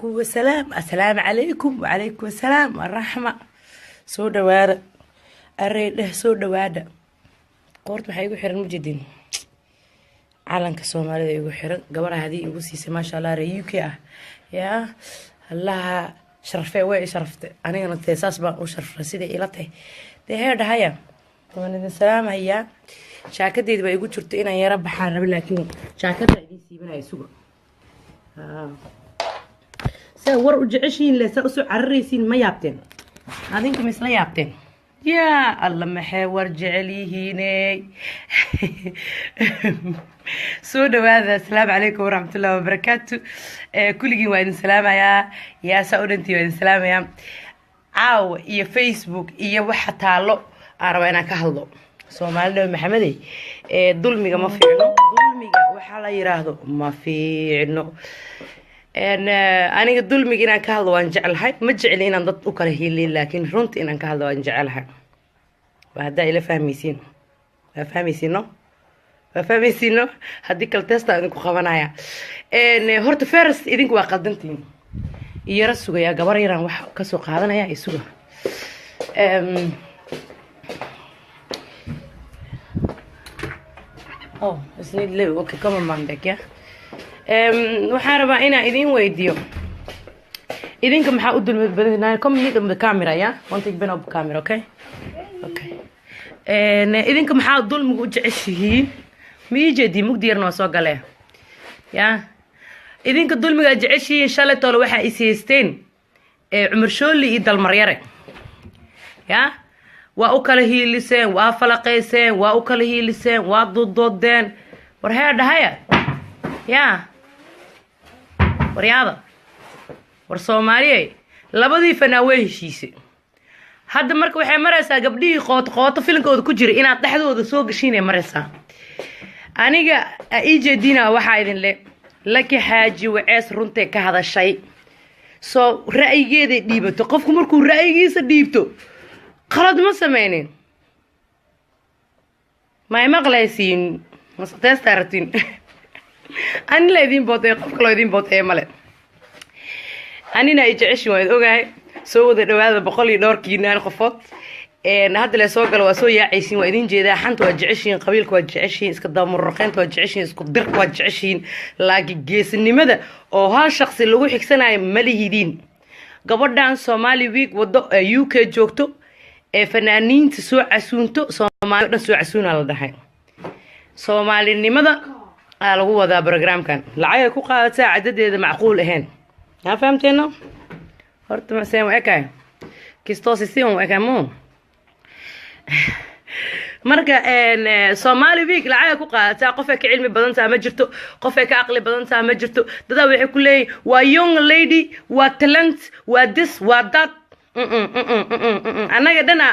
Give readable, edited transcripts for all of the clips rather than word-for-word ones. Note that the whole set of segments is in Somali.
وعليكم السلام. السلام عليكم وعليكم السلام الرحمة. سودا وارد الريد سودا وارد قورت محي يقول حرن مجدين علن كسومالي يقول حرن قبل هذه يقول سيسي ما شاء الله ريوكي يا الله شرفه وين شرفت أنا كنت أساس بقى وشرف رصيدي إلته ده هيا ومن السلام هيا شاكد دي بيقول شرطي أنا يا رب حارب لكن شاكد دي سيبنا يسوق سوور وجعشين لسه عريسين ما يابتين هذينكم مثل يابتين يا الله محور جعليهيني سودا هذا. السلام عليكم ورحمة الله وبركاته. كل جي وين سلام يا سعود انتي وين سلام يا عاو يا فيسبوك يا واحد تعلق أنا كهلو سومالي محمدي ظلمي ما في عنه ظلمي وحلا يراهدو ما في عنه أنا ظلمي إن كهلو وانجعلها ما جعل إن ضد أكره لي لكن رنت إن كهلو وانجعلها وهذا إلى فهميسينو هديك التست إنكم خوانايا إن هرت فارس إذنكم وقدمتين يرسوا يا جبار يران وح كسوق هذا يا يسوع اسند لي اوكي كمان ما عندك يا waxaan rabaa inaan idin weydiiyo idinka maxaa u dulmad كم نيجي بالكاميرا يا وانت بينه بالكاميرا اوكي idinka maxaa dulmiga u jeceshihiin miijadi mugdiirna soo galay ya idinka dulmiga jeceshihiin shalay toole waxa isiisteen Cumar Shooli iyo Dalmaryare ya waa u kala hiiliseen waa falaqeyseen waa u kala hiiliseen waa doodeen war heer dhahaya ya waryaada war Soomaaliyeey labadii fanaa way heshiisay hadda marka waxay maraysaa gabdhihii qooto filimkooda ku jira inaad dhaxdooda soo gashiinay maraysaa aniga ijeedina waxa idin laki xaaji wacees runtii ka hadashay soo ra'yigeeda dhiibato qofku markuu ra'yigiisa dhiibto qalad ma sameeyeen ma maqlaysiin mastestartin an leedin bootay qofka leedin bootay male anina ijeeshi waad ogahay soo wada dhawaada 100 iyo dhowrkiinaan qofood hadda la soo gal waa soo yaacaysiin waa idin jeedaa xanta waa jeceshiin qabiilka waa jeceshiin iska daamurqeynta waa jeceshiin isku dirka waa jeceshiin laakiin geesinimada oo hal shakhsi lagu xigsanayo malihidin gabadhan Somali week wado UK joogto fanaaniinta soo casuunto Soomaaliya soo casuuna la dhahay Soomaalinimada lagu wada barnaamijkan lacag ku qaadataa cadadeeda macquul ahayn ها فهمتينو horta ma seen ekay kisto si on ekamo marka Somali week lacag ku qaata qof ka cilmi badan taa ma jirto qof ka aqli badan taa ma jirto dad waxay ku leeyahay waa young lady waa talent waa this waa that anaga dana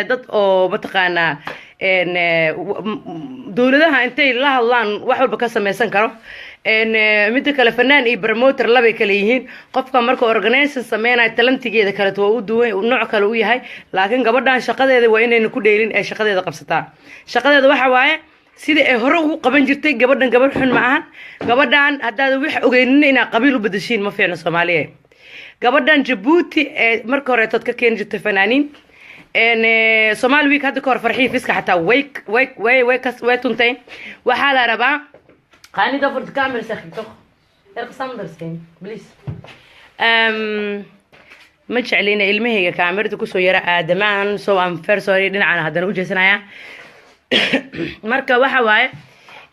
dad oo mataqaana dawladaha intay la hadlaan wax walba ka sameeysan karo mid kale fanaan iyo promoter laba kale yihiin qofka marka organization sameeynay talentigeeda kala oo u duwan nooc kale u yahay laakiin gabadhan shaqadeeda waa inay ku dheelin ee shaqadeeda qabsataa shaqadeeda waxa waaye sida ay hore ugu qaban jirtay gabadhan gabadh xun ma ahan gabadhan hadaad wax ogeynina ina qabiil u bedeshiin ma fiicno Soomaaliyeed gabadhan Djibouti marka hore tad ka keen jirtay fanaaniin Somali week hadda kor farxii fiska xataa way tuntay waxa la rabaa قاني دفر الكاميرا ساخدتوخ القسم درسين بليز مش علينا المهية كاميرتك كسو يرى آدمان سو أم فرسوري دينا هذا نوجه سنايا مركا وحواي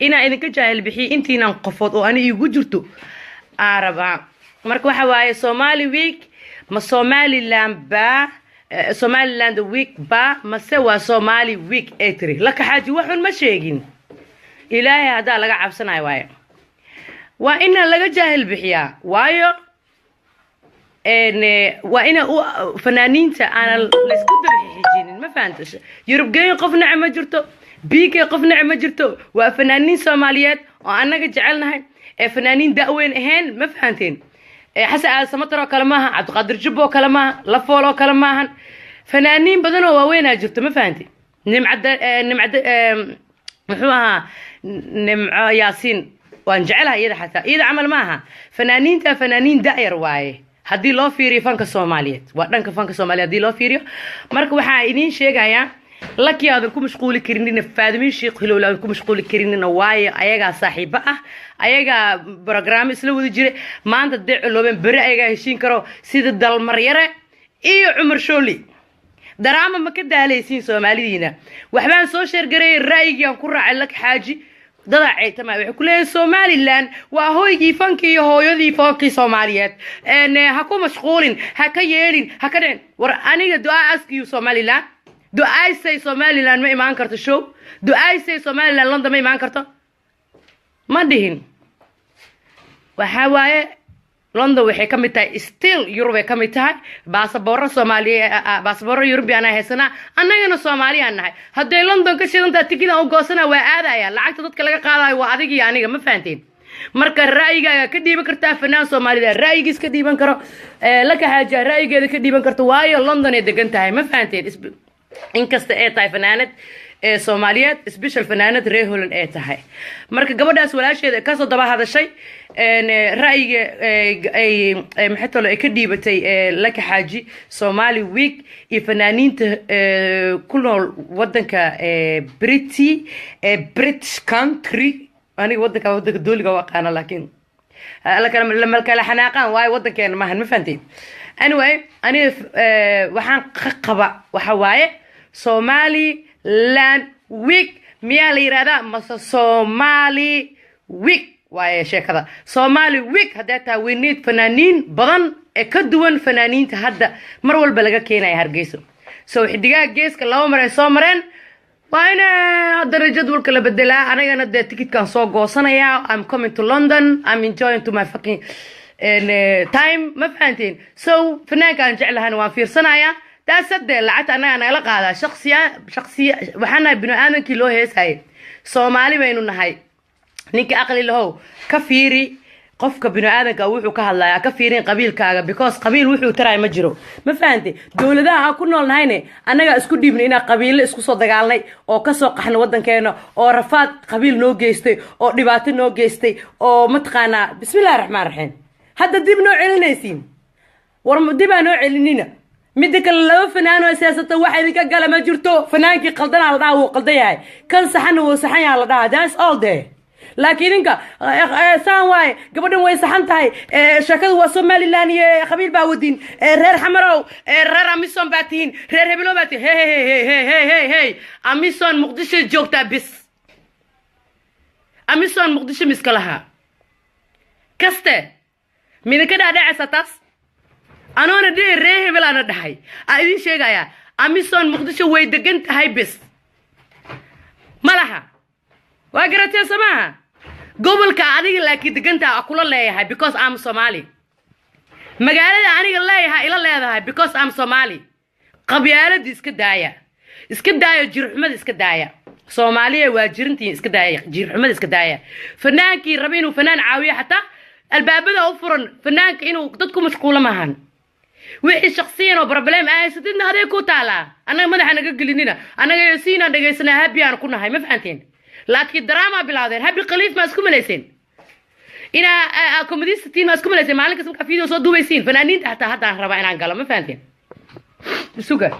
إنا إذا كجاهل بحي إنتي ننقفض وأنا يوجرتو عربا مركا وحواي Somali week ما Somali لاند Somali لاند week ما سوى Somali week اتري لك حاجة وحن ما شيقين إلهي هذا لقى عبسنا وايا وإن لقى جاهل بحيا وايا وإن فنانين أنا لسكت بحيجين ما فهمتش يربقين قفنا عم جرتو بيك قفنا عم جرتو وفنانين صوماليات وأنا جعلنا فنانين دأوين هين ما فهمتين حسن سمطرة كلامها عبد القادر جبو كلامها لفولو كلامها فنانين بدنوا وين جرتو ما فهمتين نمعد محوها نمع ياسين وان جعلها إذا حتى إذا عمل معها فنانين دائر واي هدي لو فيري فانك الصوماليات وأنك فانك الصوماليات هدي لو فيريو مركو وحايدين شيء جايا لك يا ذنكم مشغول كرينين فادمين شيء خلوا لانكم مشغول كرينين واي أيجا صاحبة أيجا برنامج سلو ذي ما أنت تدع لو بين برا أيجا هشين كرو سيد الدل مريرة إيه عمر شولي دراما ما كده عليه سين صوماليين وحبان سوشيال جري الرأي يوم كرة على لك حاجة ضلع تمام كله سومالي لان وهوي فانكي هوي فانكي سوماليات ان هكو مشغولين هكيلين هكذا أنا do I ask you سومالي لان do I say سومالي لان ما إيمان كرت شو do I say سومالي لان لندن ما إيمان كرت ما دهين وحواي لندن وحي كميتها still يوروبي كميتها باسبورة سومالية باسبورة يوروبي أنا هسنا أنا ينو سومالي أنا هدي لندن كشيء أنت تكيد أو قاسنا وهذا يا لعكت تتكلم قاضي وعادي يعني ما فهمتين مركز رأيك كدي بكرتها فنان سومالي رأيك إيش كدي بنكره لك حاجة رأيك إذا كدي بنكرته واي لندن يدقنتها ما فهمتين إنكست تاي فنانة سوماليات سبيشال فنانة ريهولن تاي مركز قبل ده ولا شيء كسر طبعا هذا الشيء رأي أي محتوى لو كدي بتي لك حاجة سومالي ويك الفنانين كلهم ودنك بريتش كانتري أنا ودنك دول جوا أنا لكن لما كلا حناقة واي ودنك أنا ما فهمتين anyway أنا وحن قبع وحواي سومالي لان ويك ميالي رادا مس سومالي ويك واي شيء كذا سومالي ويك هذا وينيد فنانين بدن كدوان فنانين تهدا مرول بلغا كينا هرجيسو سو حديقا جيس كلاو مرين سو مرين وانا هذا الجدول كله بدلا انا ده تيكت كان سو غوسنايا I'm coming to London I'm enjoying to my fucking time ما فهمتين سو فنان كان جعلها انا وفيرسنايا ده سد لعت انا لا قاده شخصيه waxana binu aadankii loo heesay Soomaali baynu nahay ninka aqli lahow ka fiiri qofka binu aadanka wuxuu ka hadlayaa ka fiirin qabiilkaaga because qabiil wuxuu taray ma jiro ma fahanti dawladaha ku nool nahayne anaga isku dhiibnay ina qabiil isku soo dagaalnay oo ka soo qaxna wadankeena oo rafaad qabiil noo geystay oo dhibaato noo geystay oo matqaana bismillaahir rahmaanir rahiim hadda dib noo celinaysiin war dib noo celinina midka laba fanaan oo siyaasada waxa idinka gala ma jirto fanaankii qaldana la dhaho qaldayahay kan saxan oo saxan yaa la dhaha that's all day laakiin inka saan waay gabadhan way saxan tahay shakadu waa Somaliland iyo qabiil baa wadin reer xamarow reer amison baatiin reer hebelo baatiin hey amison muqdisho joogta bis amison muqdisho miskalaha kaste midka dhaadhacasatas أنا ندي ريه بلا ندحي أيدي شيء جايا أميسون مقدسة ويدقن هاي بس مالها وأقرأت يا سماها قبل كأني لكن دقنت أقول الله هاي because I'm Somali مقالة أنا الله هاي إلا الله هاي because I'm Somali قبيلة دي إسكدايا جير حمد إسكدايا Somali وجيرنتي إسكدايا جير حمد إسكدايا فنان كي ربين وفنان عاوية حتى الباب ده أوفرن فنان إنه ضدكم مشغولة معهن وحي شخصيا وبروبلم ستنا هذا يكون تعالى أنا ما دحنا قلنا أنا جالسين جالسنا هابي أنا كنا هاي ما فهمتين لكن دراما بلادين هابي قليف ما اسكم ليسين إنا كوميدي ستين ما اسكم ليسين مالك اسمك فيديو صوت دوبيسين فنانين حتى ربعين عن قلم ما فهمتين بسوكا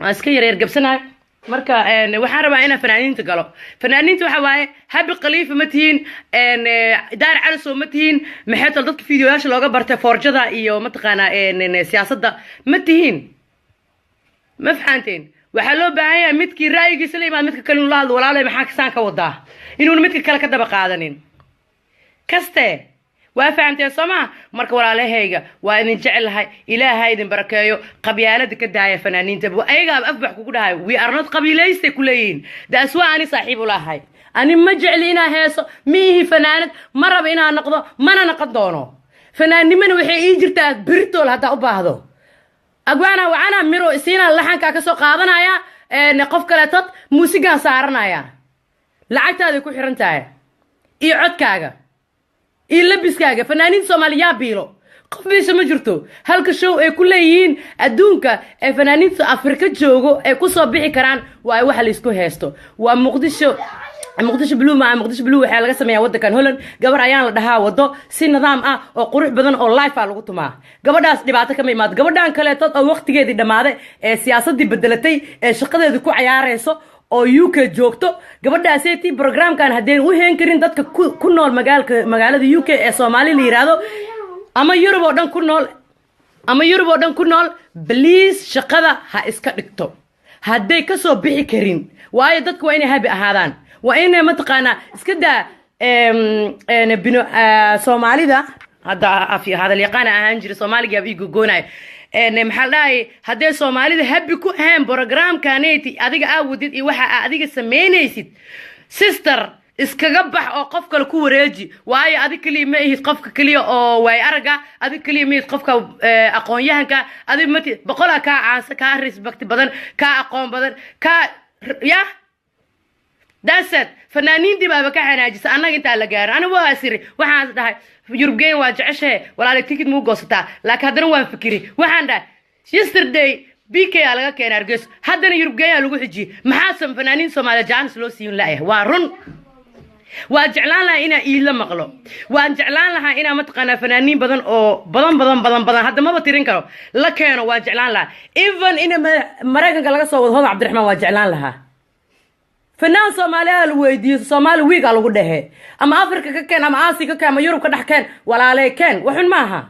أسكير يرجع سنة marka waxaan rabaa inaan fanaaniinta galo fanaaniinta waxa waaye habi qaliif ma tihiin daar calaso ma tihiin maxay tal dadka fiidiyoyaasha looga bartay forjada iyo mataqaana siyaasadda ma tihiin ma fahanteen waxa loo baahan yahay midkii ra'yigiisa la imaan midka kale la hadlo walaalay maxaa ka saan ka wadaa inuu midka kale ka daba qaadanin kaste waa fahamtay Soomaa marka walaalahayga waa idin jecelahay ilaahay idin barakeeyo qabyaalada ka daaya fanaaniinta ayaga afbax ku dhahay we are not qabiilayste kuleeyeen daas waa ani saaxiib u lahay ani ma jeclina heeso mihi fanaanad maraba ina noqdo mana noqon doono fanaanimana waxay ii jirtaa birtool hada u baahdo agwaana waana miro isiina laxanka ka soo qaadanaya qof kale tad muusiga saaranaya lacagtaada ku xiran tahay iyo codkaaga إلبسكاga فنانين Soomaaliya biilo qof meesha ma jirto halka show ay ku leeyihiin adduunka ee fanaaniinta Afrika joogo ay ku soo bixi karaan waa waxa la isku heesto waa Muqdisho muqdisho blue ma muqdisho blue waxa laga sameeyaa wadankan Holland gabar ayaan la dhahaa wado si nidaam ah oo qurux badan oo life ah lagu tumaa gabadhaas dhibaato kama imaad gabadhan kale tood oo waqtigeedii dhamaaday ee siyaasadii bedelatay ee shaqadeedu ku ciyaareyso oo UK joogto gabadhaaseti programkan hadeen u heen karin dadka ku nool magaalada UK ee Soomaali la yiraahdo ama Europe oo dhan ku nool please shaqada ha iska dhigto haday ka soo bixi karin waayo dadku waa inay habi ahaadaan waa inay mataqaana iska daa bino Soomaalida hada yaqaan ahaan jira Soomaaliga ay gogoonay maxalay hadee Soomaalida habi ku ahaan programkaneeti adiga aawdid iyo waxa adiga sameynaysid sister iskaga bax oo qof kale ku wareeji waayo adiga kaliya ma ihid qofka kaliya oo way araga adiga kaliya ma ihid qofka aqoon-yahanka adiga mati boqol ka caansa ka respect badan ka aqoon badan ka ya dasad fanaaniin dibaba ka xanaajisa annaga inta la gaaro ana waa asiri waxaan dhahay Yurubgeen waa jeceshay walaal ticket muu goostaa laakiin hadana waan fikiri waxaan dhahay yesterday BK laga keenay Hargeysa hadana Yurubgeen lagu xiji maxaa fanaaniin Soomaali jaanis loo siin laayay waa run waa jeclaan lahaa ina iila maqlo waan jeclaan lahaa ina mataqaana fanaaniin badan oo badan hadda ma tirin karo la keeno waa jeclaan lahaa even ina Mareykanka laga soo wado Hodan Cabdiraxmaan waa jeclaan lahaa فنان Soomaaliya la weydiyo Soomaali wiig lagu dhahay ama Afrika ka keen ama Aasiya ka keen ama Yurub ka dhax keen walaalay keen waxun ma aha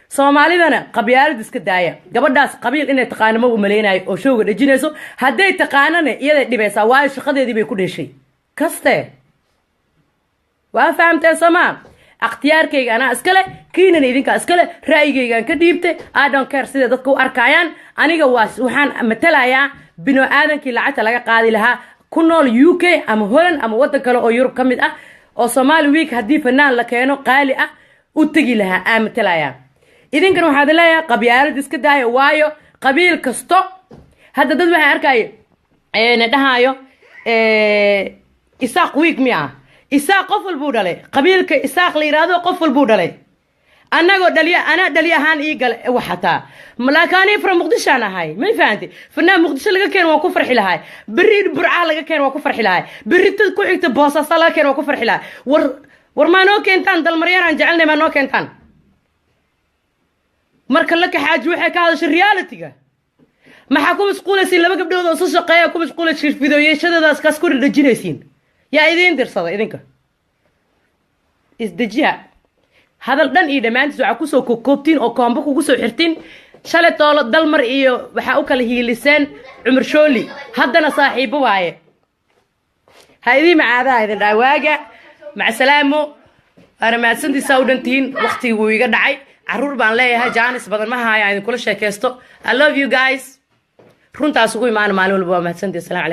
Soomaalidana qabyaalad iska daaya gabadhaas qabiil inay taqaano ma u maleynay oo showga dhajinayso haday taqaanana iyada dhibaysa waa shaqadeedii bay ku dhashay kaste waa fahamtay Soomaal اختياركيga ana iskale kiinan idinka iskale raayigaygan ka dhiibtay I don't care sida dadku u arkayaan aniga waxaan matalayaa bino aadankii lacagta laga qaadi lahaa ku nool UK ama Holland ama wadan kale oo Yurub kamid ah oo Somali week hadii fanaan la keeno qaali ah u tagi lahaa aan matalayaa idinkan waxaad leeyahay qabyaalad iska daaya waayo qabiil kasto hadda dad waxay arkay dhahayo isaaq week miya isaaq qof walbuu dhalay qabiilka isaaq la yiraahdo qof walbuu dhalay anagoo ana dhaliya ahaan ii gal waxata malaakaani from Muqdisho aan ahay ma fahanti fanaan Muqdisho laga keen waa ku farxi lahay bari burca laga keen waa ku farxi lahay bari tad ku xigta Boosaaso laga keen waa ku farxi lahay war ma noo keentaan dal maryaan aan jecelnay ma noo keentaan marka la ka xaaj waxay ka hadashay reality-ga maxaa ku masquulaysiin laba gabdhood oo soo shaqeeya ku masquulaysiin fiidiyoyashadoodaas kaas ku dhajinaysiin yaa idin dirsada idinka isdajiya hadal dhan iyo dhamaantiis waxa ku soo koobtiin oo koombo kugu soo xirtiin shalay toolo dalmar iyo waxa u kala hiiliseen Cumar Shooli haddana saaxiibo waaye haydi macaada idin dhawaaga mac salaamo ana maadsantiisa u dhantiin waqtigu iga dhacay caruur baan leeyahay jaanis badan ma haaya idin kula sheekaysto I love you guys runtaas ugu imaan maalin walba maadsantiisa salaam